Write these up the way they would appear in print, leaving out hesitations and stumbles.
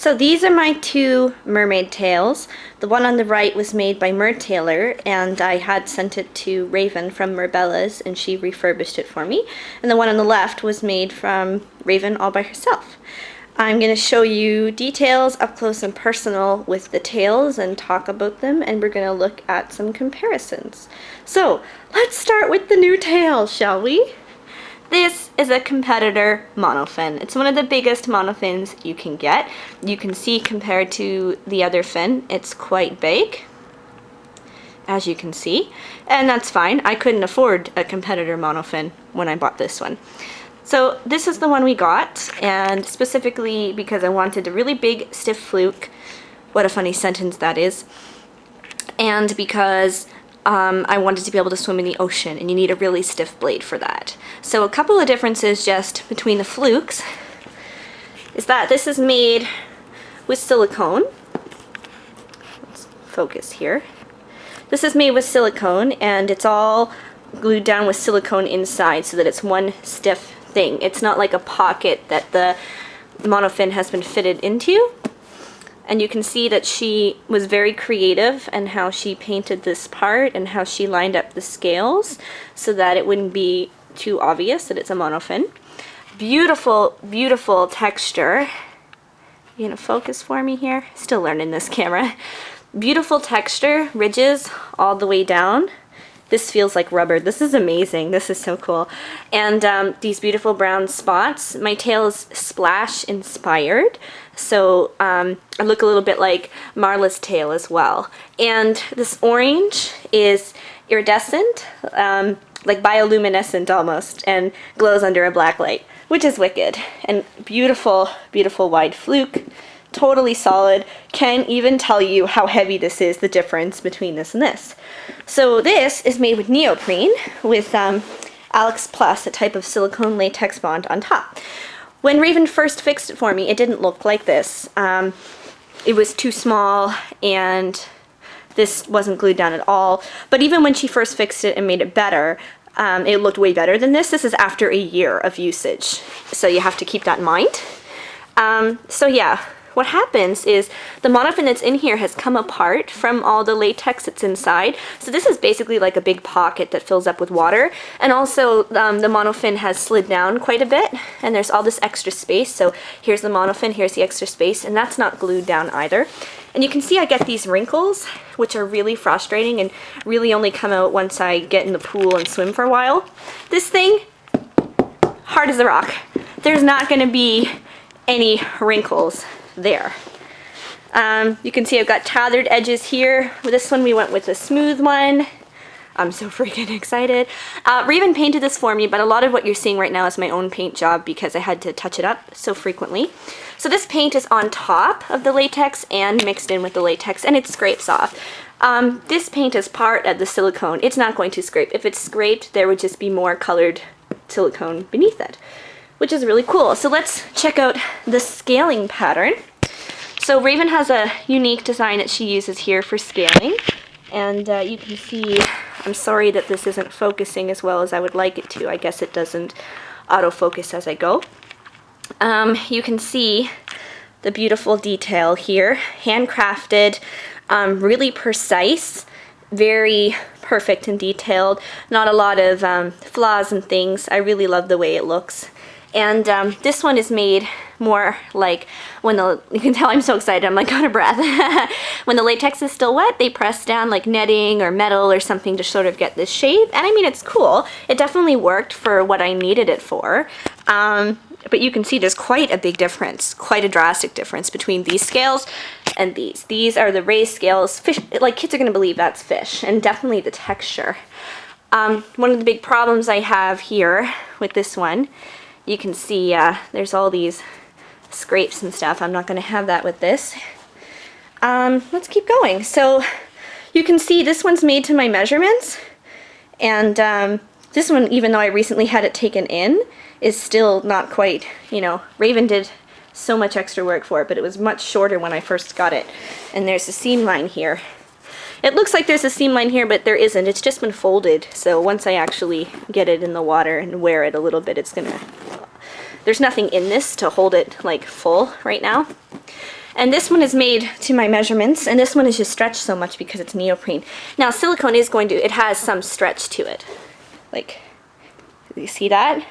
So these are my two mermaid tails. The one on the right was made by Mertailor, and I had sent it to Raven from Merbella's, and she refurbished it for me. And the one on the left was made from Raven all by herself. I'm going to show you details up close and personal with the tails and talk about them, and we're going to look at some comparisons. So let's start with the new tail, shall we? This is a competitor monofin. It's one of the biggest monofins you can get. You can see compared to the other fin, it's quite big, as you can see. And that's fine. I couldn't afford a competitor monofin when I bought this one. So this is the one we got, and specifically because I wanted a really big stiff fluke. What a funny sentence that is. And because I wanted to be able to swim in the ocean, and you need a really stiff blade for that. So a couple of differences just between the flukes is that this is made with silicone. Let's focus here. This is made with silicone, and it's all glued down with silicone inside so that it's one stiff thing. It's not like a pocket that the monofin has been fitted into. And you can see that she was very creative in how she painted this part and how she lined up the scales so that it wouldn't be too obvious that it's a monofin. Beautiful, beautiful texture. You gonna focus for me here? Still learning this camera. Beautiful texture, ridges all the way down. This feels like rubber. This is amazing. This is so cool. And these beautiful brown spots. My tail is splash inspired. So I look a little bit like Marla's tail as well. And this orange is iridescent, like bioluminescent almost, and glows under a black light, which is wicked. And beautiful, beautiful wide fluke. Totally solid. Can't even tell you how heavy this is, the difference between this and this. So this is made with neoprene with Alex Plus, a type of silicone latex bond on top. When Raven first fixed it for me, it didn't look like this. It was too small, and this wasn't glued down at all. But even when she first fixed it and made it better, it looked way better than this. This is after a year of usage, so you have to keep that in mind. So yeah. What happens is the monofin that's in here has come apart from all the latex that's inside. So this is basically like a big pocket that fills up with water. And also the monofin has slid down quite a bit, and there's all this extra space. So here's the monofin, here's the extra space, and that's not glued down either. And you can see I get these wrinkles, which are really frustrating and really only come out once I get in the pool and swim for a while. This thing, hard as a rock. There's not gonna be any wrinkles there. You can see I've got tethered edges here. With this one we went with a smooth one. I'm so freaking excited. Raven painted this for me, but a lot of what you're seeing right now is my own paint job because I had to touch it up so frequently. So this paint is on top of the latex and mixed in with the latex, and it scrapes off. This paint is part of the silicone. It's not going to scrape. If it's scraped, there would just be more colored silicone beneath it, which is really cool. So let's check out the scaling pattern. So Raven has a unique design that she uses here for scaling, and you can see, I'm sorry that this isn't focusing as well as I would like it to. I guess it doesn't autofocus as I go. You can see the beautiful detail here, handcrafted, really precise, very perfect and detailed, not a lot of flaws and things. I really love the way it looks. And this one is made more like when you can tell I'm so excited, I'm like out of breath. When the latex is still wet, they press down like netting or metal or something to sort of get this shape. And I mean, it's cool. It definitely worked for what I needed it for. But you can see there's quite a big difference, quite a drastic difference between these scales and these. These are the raised scales. Fish, like kids are gonna believe that's fish, and definitely the texture. One of the big problems I have here with this one, you can see there's all these scrapes and stuff. I'm not going to have that with this. Let's keep going. So you can see this one's made to my measurements, and this one, even though I recently had it taken in, is still not quite, you know, Raven did so much extra work for it, but it was much shorter when I first got it. And there's a seam line here. It looks like there's a seam line here, but there isn't. It's just been folded. So once I actually get it in the water and wear it a little bit, it's gonna, there's nothing in this to hold it like full right now. And this one is made to my measurements, and this one is just stretched so much because it's neoprene. Now silicone is going to, it has some stretch to it. Like, you see that?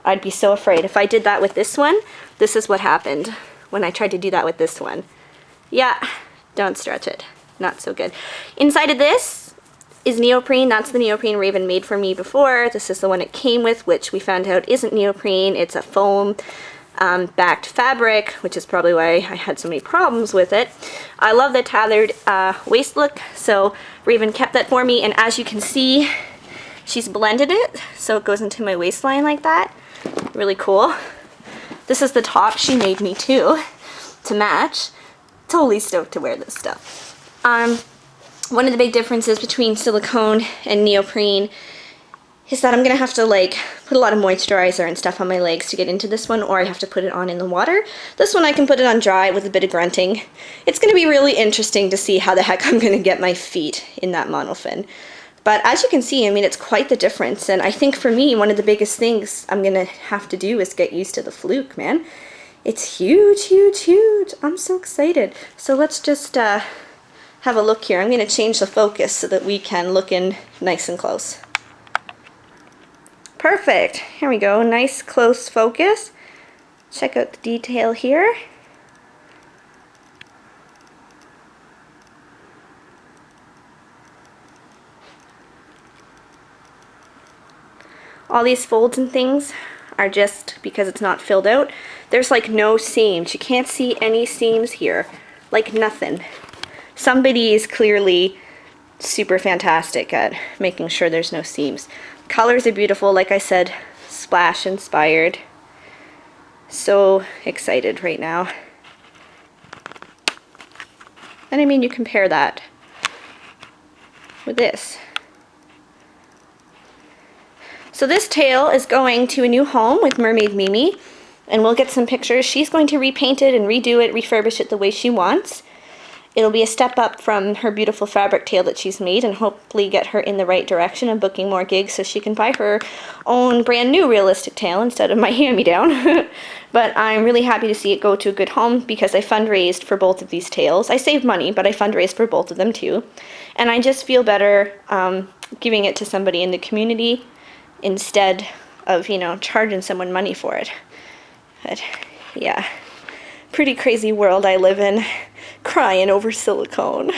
I'd be so afraid. If I did that with this one, this is what happened when I tried to do that with this one. Yeah, don't stretch it. Not so good. Inside of this is neoprene. That's the neoprene Raven made for me before. This is the one it came with, which we found out isn't neoprene. It's a foam backed fabric, which is probably why I had so many problems with it. I love the tethered waist look, so Raven kept that for me, and as you can see, she's blended it so it goes into my waistline like that. Really cool. This is the top she made me too, to match. Totally stoked to wear this stuff. One of the big differences between silicone and neoprene is that I'm gonna have to like put a lot of moisturizer and stuff on my legs to get into this one, or I have to put it on in the water. This one I can put it on dry with a bit of grunting. It's gonna be really interesting to see how the heck I'm gonna get my feet in that monofin. But as you can see, I mean, it's quite the difference, and I think for me, one of the biggest things I'm gonna have to do is get used to the fluke, man. It's huge, huge, huge. I'm so excited. So let's just have a look here. I'm gonna change the focus so that we can look in nice and close. Perfect. Here we go. Nice close focus. Check out the detail here. All these folds and things are just because it's not filled out. There's like no seams. You can't see any seams here. Like nothing. Somebody is clearly super fantastic at making sure there's no seams. Colors are beautiful, like I said, splash inspired. So excited right now. And I mean, you compare that with this. So this tail is going to a new home with Mermaid Mimi, and we'll get some pictures. She's going to repaint it and redo it, refurbish it the way she wants. It'll be a step up from her beautiful fabric tail that she's made, and hopefully get her in the right direction and booking more gigs so she can buy her own brand new realistic tail instead of my hand-me-down. But I'm really happy to see it go to a good home because I fundraised for both of these tails. I saved money, but I fundraised for both of them too. And I just feel better giving it to somebody in the community instead of, you know, charging someone money for it. But yeah, pretty crazy world I live in, crying over silicone.